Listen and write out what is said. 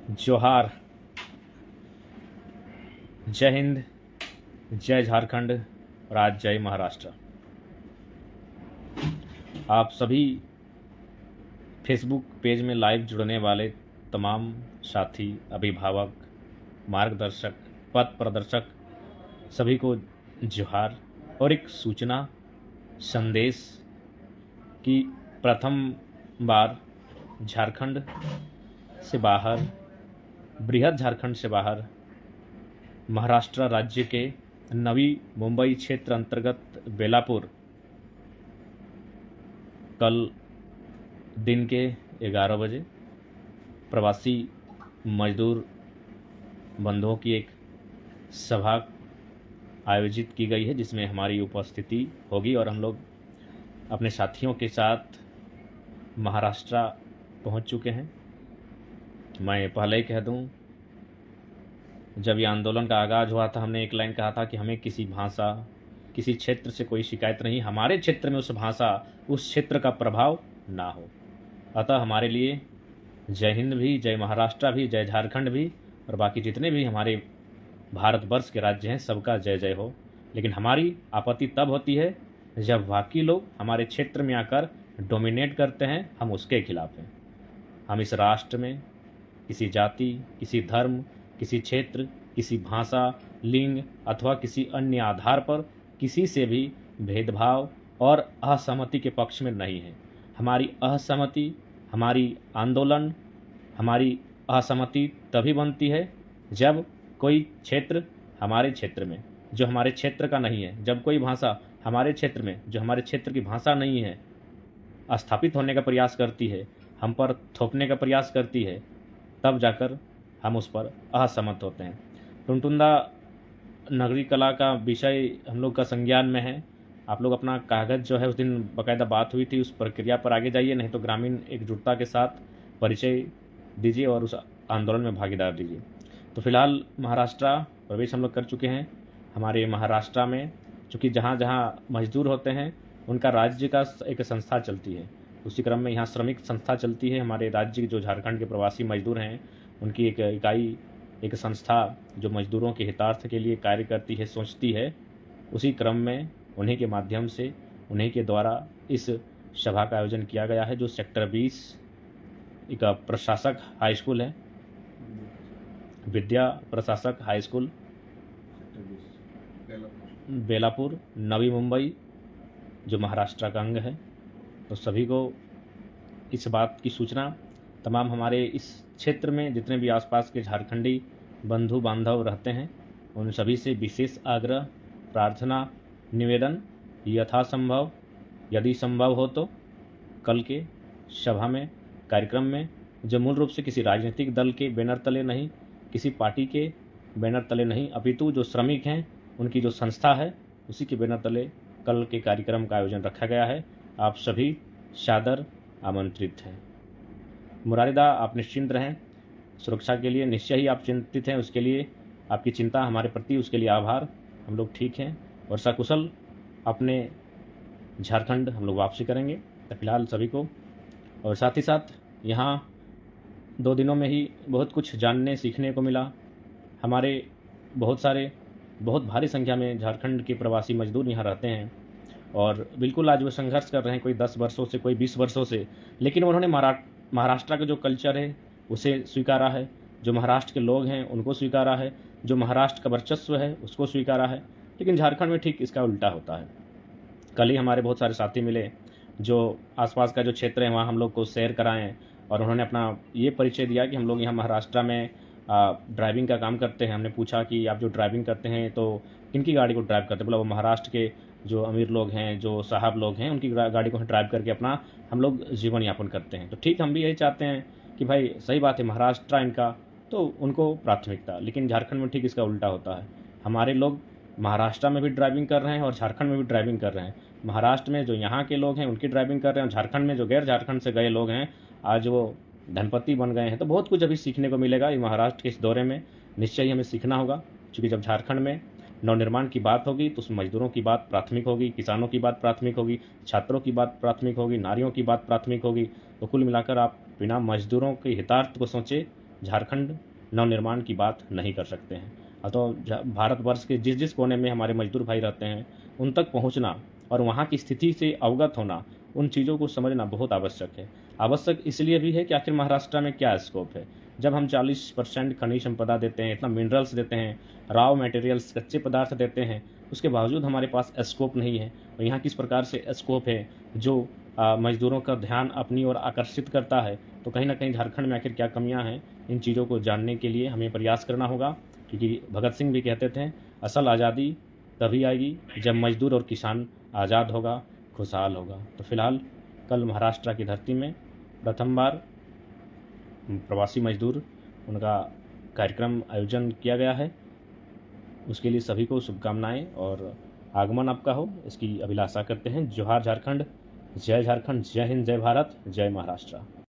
जोहार। जय हिंद, जय झारखंड और आज जय महाराष्ट्र। आप सभी फेसबुक पेज में लाइव जुड़ने वाले तमाम साथी, अभिभावक, मार्गदर्शक, पथ प्रदर्शक सभी को जोहार और एक सूचना संदेश कि प्रथम बार झारखंड से बाहर, बृहद झारखंड से बाहर महाराष्ट्र राज्य के नवी मुंबई क्षेत्र अंतर्गत बेलापुर कल दिन के 11 बजे प्रवासी मजदूर बंधुओं की एक सभा आयोजित की गई है, जिसमें हमारी उपस्थिति होगी और हम लोग अपने साथियों के साथ महाराष्ट्र पहुंच चुके हैं। मैं पहले ही कह दूं, जब ये आंदोलन का आगाज़ हुआ था, हमने एक लाइन कहा था कि हमें किसी भाषा, किसी क्षेत्र से कोई शिकायत नहीं, हमारे क्षेत्र में उस भाषा, उस क्षेत्र का प्रभाव ना हो। अतः हमारे लिए जय हिंद भी, जय महाराष्ट्र भी, जय झारखंड भी और बाकी जितने भी हमारे भारतवर्ष के राज्य हैं, सबका जय जय हो। लेकिन हमारी आपत्ति तब होती है जब बाकी लोग हमारे क्षेत्र में आकर डोमिनेट करते हैं, हम उसके खिलाफ हैं। हम इस राष्ट्र में किसी जाति, किसी धर्म, किसी क्षेत्र, किसी भाषा, लिंग अथवा किसी अन्य आधार पर किसी से भी भेदभाव और असहमति के पक्ष में नहीं है। हमारी असहमति, हमारी आंदोलन, हमारी असहमति तभी बनती है जब कोई क्षेत्र हमारे क्षेत्र में जो हमारे क्षेत्र का नहीं है, जब कोई भाषा हमारे क्षेत्र में जो हमारे क्षेत्र की भाषा नहीं है स्थापित होने का प्रयास करती है, हम पर थोपने का प्रयास करती है, तब जाकर हम उस पर असहमत होते हैं। टुनटुंदा नगरी कला का विषय हम लोग का संज्ञान में है। आप लोग अपना कागज़ जो है, उस दिन बाकायदा बात हुई थी, उस प्रक्रिया पर आगे जाइए, नहीं तो ग्रामीण एकजुटता के साथ परिचय दीजिए और उस आंदोलन में भागीदार दीजिए। तो फिलहाल महाराष्ट्र प्रवेश हम लोग कर चुके हैं। हमारे महाराष्ट्र में चूँकि जहाँ जहाँ मजदूर होते हैं उनका राज्य का एक संस्था चलती है, उसी क्रम में यहाँ श्रमिक संस्था चलती है। हमारे राज्य के जो झारखंड के प्रवासी मजदूर हैं उनकी एक इकाई, एक संस्था जो मजदूरों के हितार्थ के लिए कार्य करती है, सोचती है। उसी क्रम में उन्हीं के माध्यम से, उन्हीं के द्वारा इस सभा का आयोजन किया गया है, जो सेक्टर 20 एक प्रशासक हाई स्कूल है, विद्या प्रशासक हाई स्कूल बेलापुर, नवी मुंबई, जो महाराष्ट्र का अंग है। तो सभी को इस बात की सूचना, तमाम हमारे इस क्षेत्र में जितने भी आसपास के झारखंडी बंधु बांधव रहते हैं, उन सभी से विशेष आग्रह, प्रार्थना, निवेदन, यथासंभव यदि संभव हो तो कल के सभा में, कार्यक्रम में, जो मूल रूप से किसी राजनीतिक दल के बैनर तले नहीं, किसी पार्टी के बैनर तले नहीं, अपितु जो श्रमिक हैं उनकी जो संस्था है उसी के बैनर तले कल के कार्यक्रम का आयोजन रखा गया है। आप सभी सादर आमंत्रित हैं। मुरारीदा, आप निश्चिंत रहें, सुरक्षा के लिए निश्चय ही आप चिंतित हैं, उसके लिए आपकी चिंता हमारे प्रति, उसके लिए आभार। हम लोग ठीक हैं और सकुशल अपने झारखंड हम लोग वापसी करेंगे। तो फिलहाल सभी को, और साथ ही साथ यहाँ 2 दिनों में ही बहुत कुछ जानने सीखने को मिला। हमारे बहुत भारी संख्या में झारखंड के प्रवासी मजदूर यहाँ रहते हैं और बिल्कुल आज वो संघर्ष कर रहे हैं, कोई 10 वर्षों से, कोई 20 वर्षों से, लेकिन उन्होंने महाराष्ट्र का जो कल्चर है उसे स्वीकारा है, जो महाराष्ट्र के लोग हैं उनको स्वीकारा है, जो महाराष्ट्र का वर्चस्व है उसको स्वीकारा है। लेकिन झारखंड में ठीक इसका उल्टा होता है। कल ही हमारे बहुत सारे साथी मिले जो आसपास का जो क्षेत्र है वहाँ हम लोग को सैर कराएं और उन्होंने अपना ये परिचय दिया कि हम लोग यहाँ महाराष्ट्र में ड्राइविंग का काम करते हैं। हमने पूछा कि आप जो ड्राइविंग करते हैं तो किनकी गाड़ी को ड्राइव करते हैं? बोला वो महाराष्ट्र के जो अमीर लोग हैं, जो साहब लोग हैं, उनकी गाड़ी को ड्राइव करके अपना हम लोग जीवन यापन करते हैं। तो ठीक, हम भी यही चाहते हैं कि भाई सही बात है, महाराष्ट्र इनका तो उनको प्राथमिकता, लेकिन झारखंड में ठीक इसका उल्टा होता है। हमारे लोग महाराष्ट्र में भी ड्राइविंग कर रहे हैं और झारखंड में भी ड्राइविंग कर रहे हैं। महाराष्ट्र में जो यहाँ के लोग हैं उनकी ड्राइविंग कर रहे हैं और झारखंड में जो गैर झारखंड से गए लोग हैं आज वो धनपति बन गए हैं। तो बहुत कुछ अभी सीखने को मिलेगा। ये महाराष्ट्र के इस दौरे में निश्चय ही हमें सीखना होगा, क्योंकि जब झारखंड में नवनिर्माण की बात होगी तो उस मजदूरों की बात प्राथमिक होगी, किसानों की बात प्राथमिक होगी, छात्रों की बात प्राथमिक होगी, नारियों की बात प्राथमिक होगी। तो कुल मिलाकर आप बिना मजदूरों के हितार्थ को सोचे झारखंड नवनिर्माण की बात नहीं कर सकते हैं। अतः भारतवर्ष के जिस जिस कोने में हमारे मजदूर भाई रहते हैं उन तक पहुंचना और वहाँ की स्थिति से अवगत होना, उन चीज़ों को समझना बहुत आवश्यक है। आवश्यक इसलिए भी है कि आखिर महाराष्ट्र में क्या स्कोप है। जब हम 40% खनिज संपदा देते हैं, इतना मिनरल्स देते हैं, रॉ मटेरियल्स कच्चे पदार्थ देते हैं, उसके बावजूद हमारे पास स्कोप नहीं है। और यहाँ किस प्रकार से स्कोप है जो मजदूरों का ध्यान अपनी ओर आकर्षित करता है, तो कहीं ना कहीं झारखंड में आखिर क्या कमियां हैं, इन चीज़ों को जानने के लिए हमें प्रयास करना होगा। क्योंकि भगत सिंह भी कहते थे, असल आज़ादी तभी आएगी जब मजदूर और किसान आज़ाद होगा, खुशहाल होगा। तो फिलहाल कल महाराष्ट्र की धरती में प्रथम बार प्रवासी मजदूर उनका कार्यक्रम आयोजन किया गया है। उसके लिए सभी को शुभकामनाएं और आगमन आपका हो, इसकी अभिलाषा करते हैं। जोहार झारखंड, जय झारखंड, जय हिंद, जय भारत, जय महाराष्ट्र।